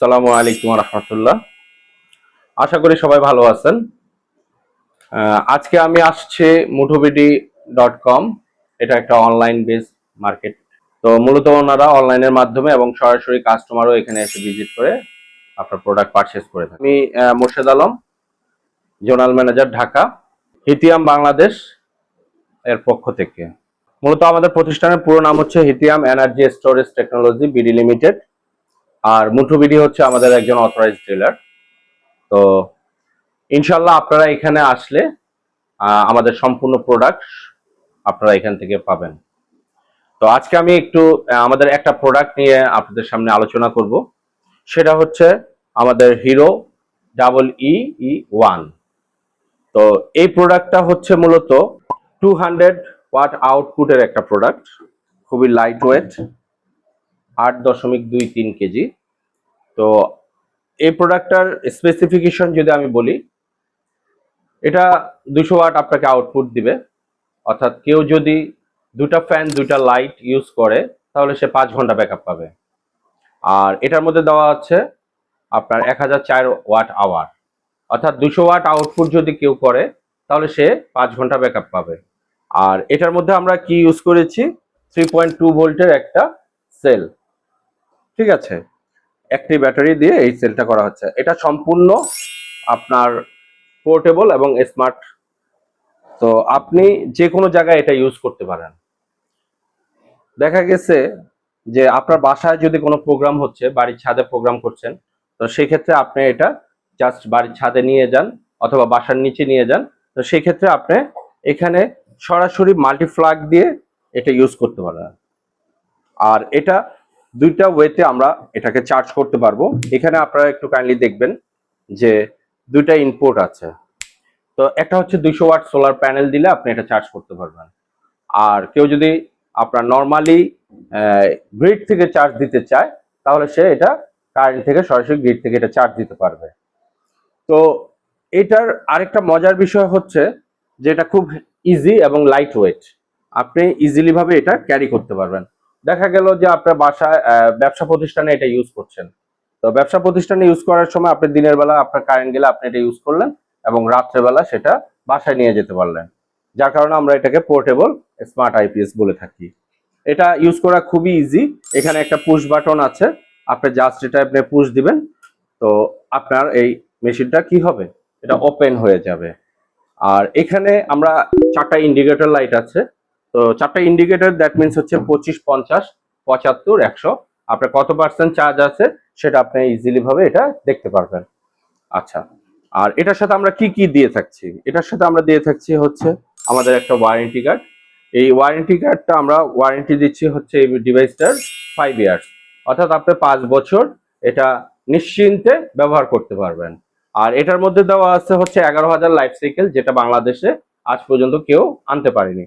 আসসালামু আলাইকুম রহমতুল্লাহ। আশা করি সবাই ভালো আছেন। আজকে আমি আসছি mutubidy.com। এটা একটা অনলাইন বেস মার্কেট। তো মূলত ওনারা অনলাইনের মাধ্যমে এবং সরাসরি কাস্টমারও এখানে এসে ভিজিট করে আপনার প্রোডাক্ট পারচেজ করে থাকে। আমি Morshed Alam, zonal manager, Dhaka, Hithium Bangladesh এর পক্ষ থেকে। মূলত আমাদের প্রতিষ্ঠানের পুরো নাম হচ্ছে Hithium energy storage technology BD limited. আর মুঠুবিডি হচ্ছে আমাদের একজন অথরাইজড ডিলার। তো ইনশাল্লাহ আপনারা এখানে আসলে আমাদের সম্পূর্ণ প্রোডাক্ট আপনারা এখান থেকে পাবেন। তো আজকে আমি একটু আমাদের একটা প্রোডাক্ট নিয়ে আপনাদের সামনে আলোচনা করব। সেটা হচ্ছে আমাদের হিরো EE1। তো এই প্রোডাক্টটা হচ্ছে মূলত 200 ওয়াট আউটপুটের একটা প্রোডাক্ট, খুবই লাইট ওয়েট, 8.23 কেজি। তো এই প্রোডাক্টটার স্পেসিফিকেশন যদি আমি বলি, এটা 200 ওয়াট আপনাকে আউটপুট দিবে। অর্থাৎ কেউ যদি দুটা ফ্যান দুটা লাইট ইউজ করে তাহলে সে 5 ঘন্টা ব্যাকআপ পাবে। আর এটার মধ্যে দেওয়া আছে আপনার 1004 ওয়াট আওয়ার। অর্থাৎ 200 ওয়াট আউটপুট যদি কেউ করে তাহলে সে 5 ঘন্টা ব্যাকআপ পাবে। আর এটার মধ্যে আমরা কি ইউজ করেছি, 3.2 ভোল্টের একটা সেল। ঠিক আছে, একটি ব্যাটারি দিয়ে এই সেলটা করা হচ্ছে। এটা সম্পূর্ণ আপনার পোর্টেবল এবং স্মার্ট। তো আপনি যে কোনো জায়গায় এটা ইউজ করতে পারেন। দেখা গেছে যে আপনার বাসায় যদি কোনো প্রোগ্রাম হচ্ছে, বাড়ির ছাদে প্রোগ্রাম করছেন, তো সেই ক্ষেত্রে আপনি এটা জাস্ট বাড়ির ছাদে নিয়ে যান অথবা বাসার নিচে নিয়ে যান। তো সেই ক্ষেত্রে আপনি এখানে সরাসরি মাল্টিপ্লাগ দিয়ে এটা ইউজ করতে পারেন। আর এটা দুইটা ওয়েতে আমরা এটাকে চার্জ করতে পারবো। এখানে আপনারা একটু কাইন্ডলি দেখবেন যে দুইটা ইনপুট আছে। তো একটা হচ্ছে 200 ওয়াট সোলার প্যানেল দিলে আপনি এটা চার্জ করতে পারবেন। আর কেউ যদি আপনার নর্মালি গ্রিড থেকে চার্জ দিতে চায় তাহলে সে এটা কারেন্ট থেকে সরাসরি গ্রিড থেকে এটা চার্জ দিতে পারবে। তো এটার আরেকটা মজার বিষয় হচ্ছে যে এটা খুব ইজি এবং লাইট ওয়েট। আপনি ইজিলি ভাবে এটা ক্যারি করতে পারবেন। দেখা গেল যে আপনার বাসায় ব্যবসা প্রতিষ্ঠানে এটা ইউজ করছেন। তো ব্যবসা প্রতিষ্ঠানে ইউজ করার সময় আপনি দিনের বেলা আপনার কারেন্ট গেলে আপনি এটা ইউজ করলেন এবং রাত্রেবেলা সেটা বাসায় নিয়ে যেতে পারলেন। যার কারণে আমরা এটাকে পোর্টেবল স্মার্ট আইপিএস বলে থাকি। এটা ইউজ করা খুবই ইজি। এখানে একটা পুশ বাটন আছে, আপনি জাস্ট এটা আপনি পুশ দিবেন, তো আপনার এই মেশিনটা কি হবে, এটা ওপেন হয়ে যাবে। আর এখানে আমরা 4টা ইন্ডিকেটর লাইট আছে। তো 4টা ইন্ডিকেটর দ্যাট মিনস হচ্ছে 25, 50, 75, 100। আপনার কত পার্সেন্ট চার্জ আছে সেটা আপনি ইজিলি ভাবে এটা দেখতে পারবেন। আচ্ছা, আর এটার সাথে আমরা কি কি দিয়ে থাকছি, এটার সাথে আমরা দিয়ে থাকছি হচ্ছে আমাদের একটা ওয়ারেন্টি কার্ড। এই ওয়ারেন্টি কার্ডটা আমরা ওয়ারেন্টি দিচ্ছি হচ্ছে এই ডিভাইসটার 5 ইয়ার্স। অর্থাৎ আপনি 5 বছর এটা নিশ্চিন্তে ব্যবহার করতে পারবেন। আর এটার মধ্যে দেওয়া আছে হচ্ছে 11,000 লাইফ সাইকেল, যেটা বাংলাদেশে আজ পর্যন্ত কেউ আনতে পারেনি।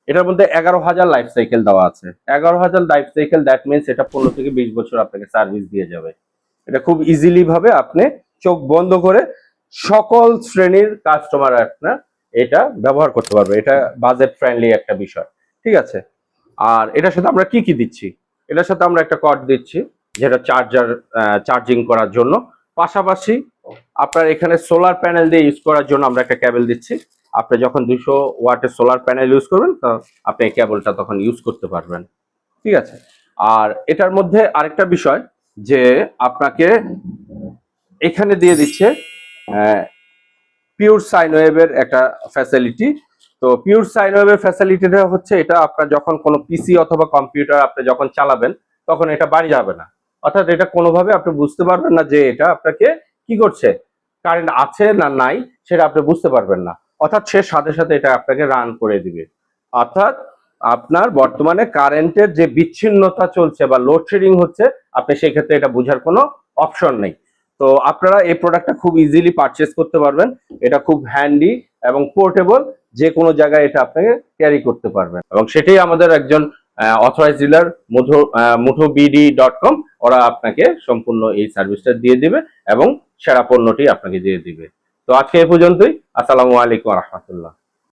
এটার মধ্যে 11,000 লাইফ সাইকেল দেওয়া আছে। 11,000 লাইফ সাইকেল দ্যাট মিনস এটা 15 থেকে 20 বছর আপনাকে সার্ভিস দিয়ে যাবে। এটা খুব ইজিলি ভাবে আপনি চোখ বন্ধ করে সকল শ্রেণীর কাস্টমার আপনার এটা ব্যবহার করতে পারবে। এটা বাজেট ফ্রেন্ডলি একটা বিষয়। ঠিক আছে, আর এটার সাথে আমরা কি কি দিচ্ছি, এটার সাথে আমরা একটা কর্ড দিচ্ছি যেটা চার্জিং করার জন্য। পাশাপাশি আপনার এখানে সোলার প্যানেল দিয়ে ইউজ করার জন্য আমরা একটা কেবল দিচ্ছি। আপনি যখন 200 ওয়াটের সোলার প্যানেল ইউজ করবেন তো আপনি এই কেবলটা তখন ইউজ করতে পারবেন। ঠিক আছে, আর এটার মধ্যে আরেকটা বিষয় যে আপনাকে এখানে দিয়ে দিচ্ছে পিওর সাইন ওয়েভের একটা ফ্যাসিলিটি। তো পিওর সাইন ওয়েভের ফ্যাসিলিটিটা হচ্ছে এটা আপনার যখন কোনো পিসি অথবা কম্পিউটার আপনি যখন চালাবেন তখন এটা বাড়ি যাবে না। অর্থাৎ এটা কোনোভাবে আপনি বুঝতে পারবেন না যে এটা আপনাকে কি করছে, কারেন্ট আছে না নাই সেটা আপনি বুঝতে পারবেন না। অর্থাৎ সে সাথে সাথে এটা আপনাকে রান করে দিবে। অর্থাৎ আপনার বর্তমানে কারেন্টের যে বিচ্ছিন্নতা চলছে বা লোডশেডিং হচ্ছে, আপনি সেই ক্ষেত্রে এটা বোঝার কোনো অপশন নেই। তো আপনারা এই প্রোডাক্টটা খুব ইজিলি পারচেস করতে পারবেন। এটা খুব হ্যান্ডি এবং পোর্টেবল, যে কোনো জায়গায় এটা আপনাকে ক্যারি করতে পারবেন। এবং সেটাই আমাদের একজন অথরাইজড ডিলার mutubidy.com, ওরা আপনাকে সম্পূর্ণ এই সার্ভিসটা দিয়ে দিবে এবং সেরা পণ্যটি আপনাকে দিয়ে দিবে। তো আজকে এই পর্যন্তই। আসসালামু আলাইকুম রহমতুল্লাহ।